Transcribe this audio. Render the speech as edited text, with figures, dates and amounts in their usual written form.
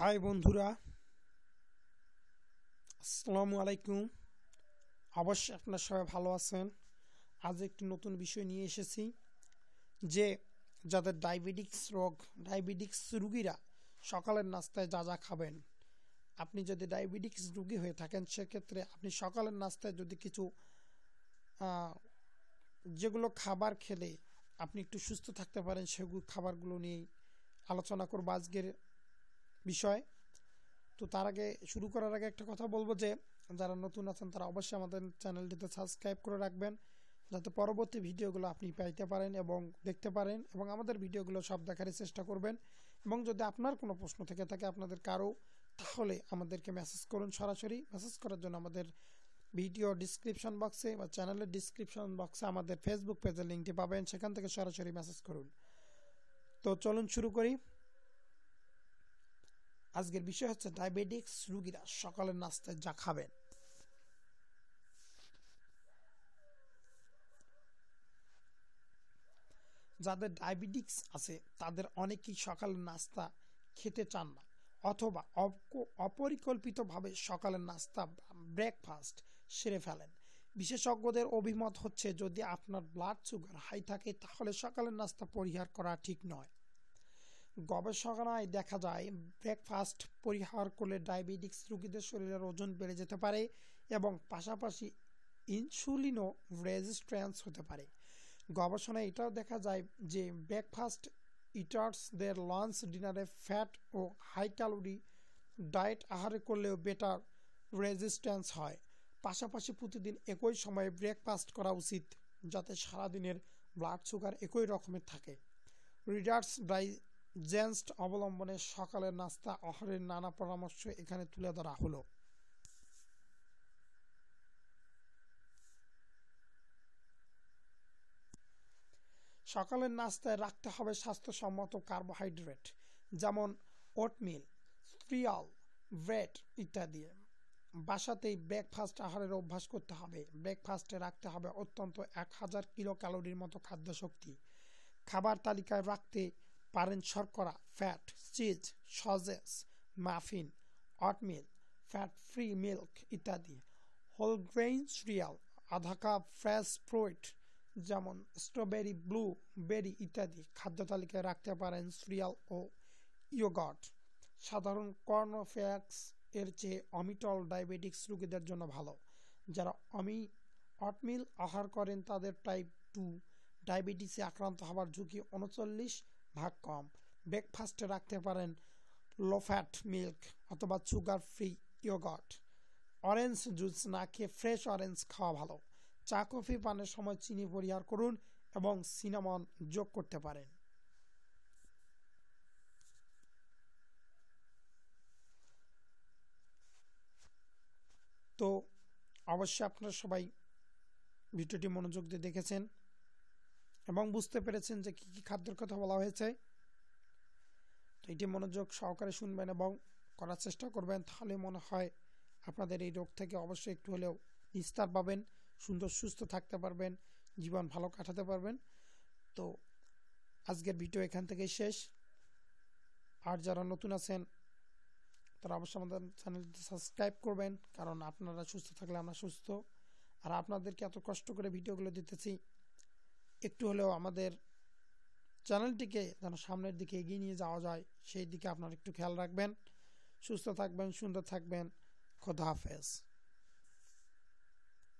High বন্ধুরা, আসসালামু আলাইকুম। অবশ্যই আপনারা সবাই ভালো আছেন। আজ একটি নতুন বিষয় নিয়ে এসেছি যে যাদের ডায়াবেটিক্স রুগীরা সকালের নাস্তায় যা যা খাবেন। আপনি যদি ডায়াবেটিক্স রুগী হয়ে থাকেন সেক্ষেত্রে আপনি সকালের নাস্তায় যদি কিছু যেগুলো খাবার খেলে আপনি একটু সুস্থ থাকতে পারেন সেগুলো খাবারগুলো নিয়েই আলোচনা করব আজকের বিষয়। তো তার আগে শুরু করার আগে একটা কথা বলবো যে যারা নতুন আছেন তারা অবশ্যই আমাদের চ্যানেলটিতে সাবস্ক্রাইব করে রাখবেন, যাতে পরবর্তী ভিডিওগুলো আপনি পাইতে পারেন এবং দেখতে পারেন, এবং আমাদের ভিডিওগুলো সব দেখার চেষ্টা করবেন। এবং যদি আপনার কোনো প্রশ্ন থেকে থাকে আপনাদের কারো, তাহলে আমাদেরকে মেসেজ করুন। সরাসরি মেসেজ করার জন্য আমাদের ভিডিও ডিসক্রিপশন বক্সে বা চ্যানেলের ডিসক্রিপশন বক্সে আমাদের ফেসবুক পেজের লিঙ্কটি পাবেন, সেখান থেকে সরাসরি মেসেজ করুন। তো চলুন শুরু করি। আজকের বিষয় হচ্ছে ডায়াবেটিক্স রোগীরা সকালের নাস্তায় যা খাবেন। যাদের ডায়াবেটিক্স আছে তাদের অনেকেই সকালের নাস্তা খেতে চান না, অথবা অপরিকল্পিতভাবে সকালের নাস্তা ব্রেকফাস্ট সেরে ফেলেন। বিশেষজ্ঞদের অভিমত হচ্ছে যদি আপনার ব্লাড সুগার হাই থাকে তাহলে সকালের নাস্তা পরিহার করা ঠিক নয়। গবেষণায় দেখা যায় ব্রেকফাস্ট পরিহার করলে ডায়াবেটিক্স রোগীদের শরীরের ওজন বেড়ে যেতে পারে এবং পাশাপাশি ইনসুলিনও রেজিস্ট্যান্স হতে পারে। গবেষণায় এটাও দেখা যায় যে ব্রেকফাস্ট ইটার্সদের লাঞ্চ ডিনারে ফ্যাট ও হাই ক্যালোরি ডায়েট আহার করলেও বেটার রেজিস্ট্যান্স হয়। পাশাপাশি প্রতিদিন একই সময়ে ব্রেকফাস্ট করা উচিত যাতে সারাদিনের ব্লাড সুগার একই রকমের থাকে। রিডার্স ডাইজেস্ট অবলম্বনে সকালের নাস্তা আহারের নানা পরামর্শ এখানে তুলে ধরা হলো। সকালের নাস্তায় রাখতে হবে স্বাস্থ্যসম্মত কার্বোহাইড্রেট, যেমন ওটমিল, সিরিয়াল, ব্রেড ইত্যাদি। বাসাতেই ব্রেকফাস্ট আহারের অভ্যাস করতে হবে। ব্রেকফাস্টে রাখতে হবে অত্যন্ত 1000 কিলো ক্যালোরির মতো খাদ্য শক্তি। খাবার তালিকায় রাখতে পারেন শর্করা, fat, cheese, sausage, muffin, oatmeal, fat free milk ইত্যাদি। হোল গ্রেইন সিরিয়াল, আধা কাপ ফ্রেশ ফ্রুট যেমন স্ট্রবেরি, ব্লু বেরি ইত্যাদি। খাদ্য তালিকায় রাখতে পারেন সিরিয়াল ও ইয়োগর্ট। সাধারণ কর্নফ্লেক্স এর চেয়ে অমিটল ডায়াবেটিক্স রোগীদের জন্য ভালো। যারা অটমিল আহার করেন তাদের টাইপ 2 ডায়াবেটিসে আক্রান্ত হওয়ার ঝুঁকি 39% কম। ব্রেকফাস্টে রাখতে পারেন লো ফ্যাট মিল্ক অথবা সুগার ফ্রি ইয়োগর্ট। অরেঞ্জ জুস না খেয়ে ফ্রেশ অরেঞ্জ খাওয়া ভালো। চা কফি পানের সময় চিনি পরিহার করুন এবং সিনামন যোগ করতে পারেন। তো অবশ্যই আপনারা সবাই ভিডিওটি মনোযোগ দিয়ে দেখেছেন এবং বুঝতে পেরেছেন যে কী কী খাদ্যের কথা বলা হয়েছে। তো এটি মনোযোগ সহকারে শুনবেন এবং করার চেষ্টা করবেন, তাহলে মনে হয় আপনাদের এই রোগ থেকে অবশ্যই একটু হলেও নিস্তার পাবেন, সুন্দর সুস্থ থাকতে পারবেন, জীবন ভালো কাটাতে পারবেন। তো আজকের ভিডিও এখান থেকেই শেষ। আর যারা নতুন আছেন তারা অবশ্যই আমাদের চ্যানেলটি সাবস্ক্রাইব করবেন, কারণ আপনারা সুস্থ থাকলে আমরা সুস্থ। আর আপনাদেরকে এত কষ্ট করে ভিডিওগুলো দিতেছি, একটু হলেও আমাদের চ্যানেলটিকে যেন সামনের দিকে এগিয়ে নিয়ে যাওয়া যায় সেই দিকে আপনারা একটু খেয়াল রাখবেন। সুস্থ থাকবেন, সুন্দর থাকবেন। খোদা হাফেজ।